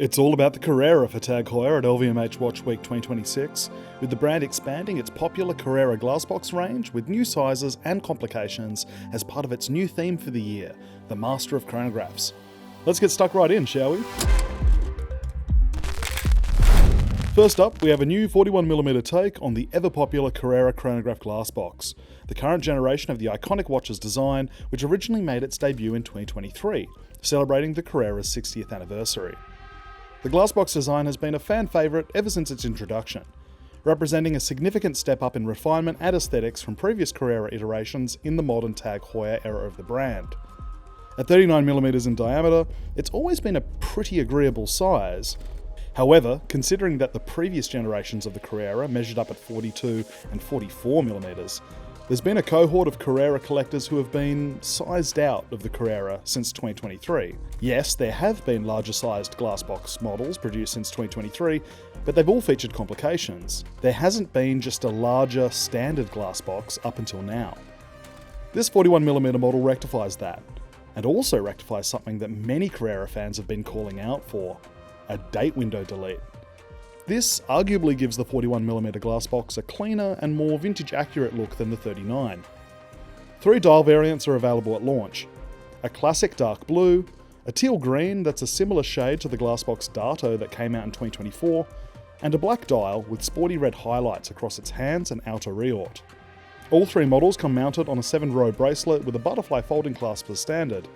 It's all about the Carrera for TAG Heuer at LVMH Watch Week 2026, with the brand expanding its popular Carrera Glassbox range with new sizes and complications as part of its new theme for the year, the Master of Chronographs. Let's get stuck right in, shall we? First up, we have a new 41mm take on the ever-popular Carrera Chronograph Glassbox, the current generation of the iconic watch's design, which originally made its debut in 2023, celebrating the Carrera's 60th anniversary. The Glassbox design has been a fan favourite ever since its introduction, representing a significant step up in refinement and aesthetics from previous Carrera iterations in the modern TAG Heuer era of the brand. At 39mm in diameter, it's always been a pretty agreeable size. However, considering that the previous generations of the Carrera measured up at 42 and 44mm, there's been a cohort of Carrera collectors who have been sized out of the Carrera since 2023. Yes, there have been larger sized Glassbox models produced since 2023, but they've all featured complications. There hasn't been just a larger standard Glassbox up until now. This 41mm model rectifies that, and also rectifies something that many Carrera fans have been calling out for: a date window delete. This arguably gives the 41mm Glassbox a cleaner and more vintage-accurate look than the 39. 3 dial variants are available at launch: a classic dark blue, a teal green that's a similar shade to the Glassbox Dato that came out in 2024, and a black dial with sporty red highlights across its hands and outer reort. All 3 models come mounted on a 7-row bracelet with a butterfly folding clasp as standard.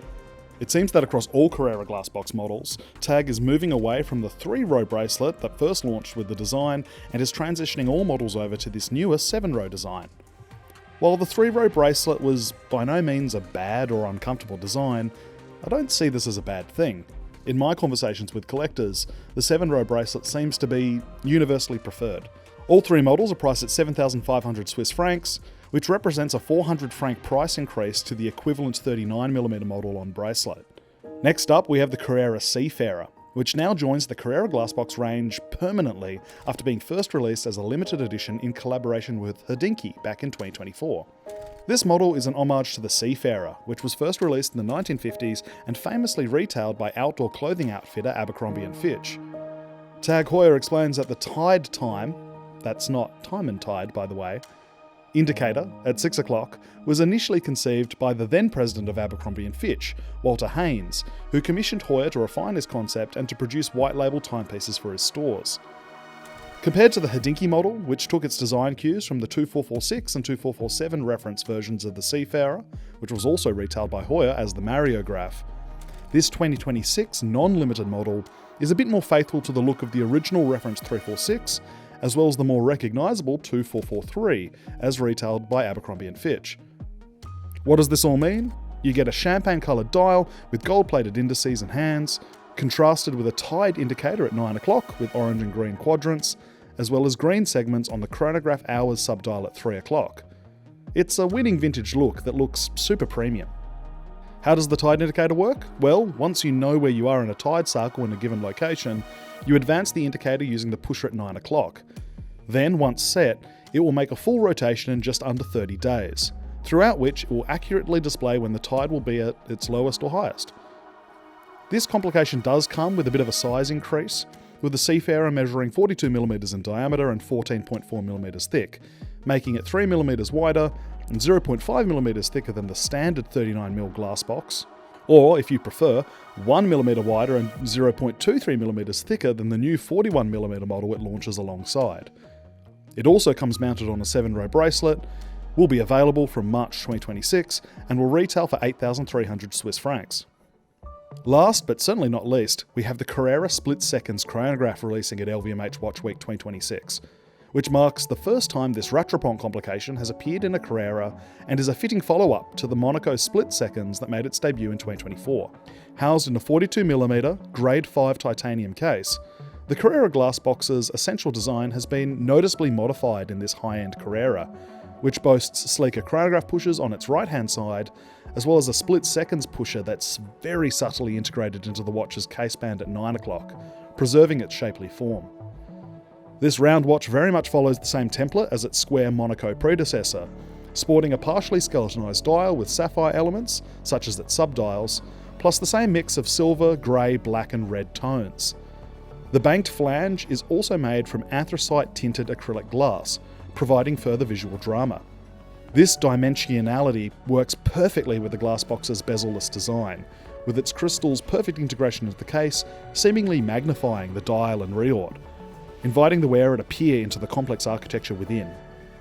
It seems that across all Carrera Glassbox models, TAG is moving away from the 3-row bracelet that first launched with the design and is transitioning all models over to this newer 7-row design. While the 3-row bracelet was by no means a bad or uncomfortable design, I don't see this as a bad thing. In my conversations with collectors, the 7-row bracelet seems to be universally preferred. All 3 models are priced at 7,500 Swiss francs, which represents a 400 franc price increase to the equivalent 39mm model on bracelet. Next up, we have the Carrera Seafarer, which now joins the Carrera Glassbox range permanently after being first released as a limited edition in collaboration with Hodinkee back in 2024. This model is an homage to the Seafarer, which was first released in the 1950s and famously retailed by outdoor clothing outfitter Abercrombie Fitch. TAG Heuer explains that the Tide time, that's not Time+Tide by the way, indicator at 6 o'clock was initially conceived by the then president of Abercrombie Fitch, Walter Haynes, who commissioned Heuer to refine his concept and to produce white label timepieces for his stores. Compared to the Hodinkee model, which took its design cues from the 2446 and 2447 reference versions of the Seafarer, which was also retailed by Heuer as the Mariograph, this 2026 non-limited model is a bit more faithful to the look of the original reference 346, as well as the more recognisable 2443, as retailed by Abercrombie Fitch. What does this all mean? You get a champagne-coloured dial with gold-plated indices and hands, contrasted with a Tide indicator at 9 o'clock with orange and green quadrants, as well as green segments on the chronograph hours subdial at 3 o'clock. It's a winning vintage look that looks super premium. How does the Tide indicator work? Well, once you know where you are in a Tide cycle in a given location, you advance the indicator using the pusher at 9 o'clock. Then, once set, it will make a full rotation in just under 30 days, throughout which it will accurately display when the tide will be at its lowest or highest. This complication does come with a bit of a size increase, with the Seafarer measuring 42mm in diameter and 14.4mm thick, making it 3mm wider and 0.5mm thicker than the standard 39mm Glassbox, or, if you prefer, 1mm wider and 0.23mm thicker than the new 41mm model it launches alongside. It also comes mounted on a 7-row bracelet, will be available from March 2026, and will retail for 8,300 Swiss francs. Last, but certainly not least, we have the Carrera Split Seconds Chronograph releasing at LVMH Watch Week 2026, which marks the first time this Rattrapant complication has appeared in a Carrera and is a fitting follow-up to the Monaco Split Seconds that made its debut in 2024. Housed in a 42mm Grade 5 titanium case, the Carrera Glassbox's essential design has been noticeably modified in this high-end Carrera, which boasts sleeker chronograph pushers on its right-hand side, as well as a split seconds pusher that's very subtly integrated into the watch's caseband at 9 o'clock, preserving its shapely form. This round watch very much follows the same template as its square Monaco predecessor, sporting a partially skeletonized dial with sapphire elements, such as its subdials, plus the same mix of silver, grey, black and red tones. The banked flange is also made from anthracite tinted acrylic glass, providing further visual drama. This dimensionality works perfectly with the Glassbox's bezel-less design, with its crystal's perfect integration into the case, seemingly magnifying the dial and reord, inviting the wearer to peer into the complex architecture within.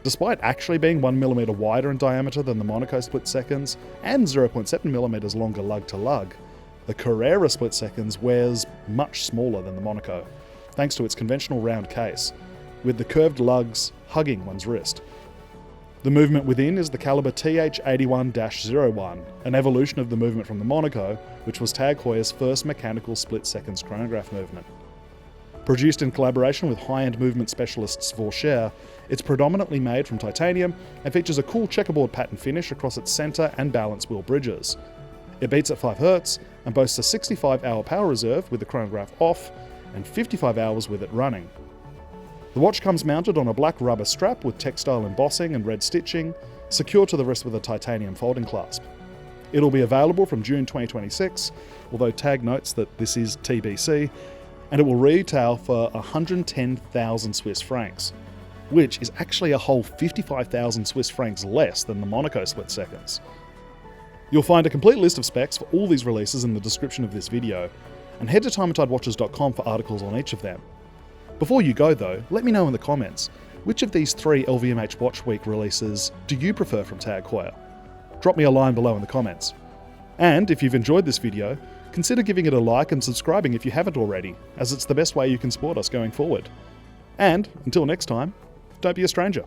Despite actually being 1mm wider in diameter than the Monaco split seconds and 0.7mm longer lug to lug, the Carrera split seconds wears much smaller than the Monaco, thanks to its conventional round case, with the curved lugs hugging one's wrist. The movement within is the caliber TH81-01, an evolution of the movement from the Monaco, which was TAG Heuer's first mechanical split-seconds chronograph movement. Produced in collaboration with high-end movement specialists Vaucher, it's predominantly made from titanium and features a cool checkerboard pattern finish across its centre and balance wheel bridges. It beats at 5 Hz and boasts a 65-hour power reserve with the chronograph off and 55 hours with it running. The watch comes mounted on a black rubber strap with textile embossing and red stitching, secure to the wrist with a titanium folding clasp. It'll be available from June 2026, although TAG notes that this is TBC, and it will retail for 110,000 Swiss francs, which is actually a whole 55,000 Swiss francs less than the Monaco split seconds. You'll find a complete list of specs for all these releases in the description of this video, and head to time+tidewatches.com for articles on each of them. Before you go though, let me know in the comments, which of these 3 LVMH Watch Week releases do you prefer from TAG Heuer? Drop me a line below in the comments. And if you've enjoyed this video, consider giving it a like and subscribing if you haven't already, as it's the best way you can support us going forward. And until next time, don't be a stranger.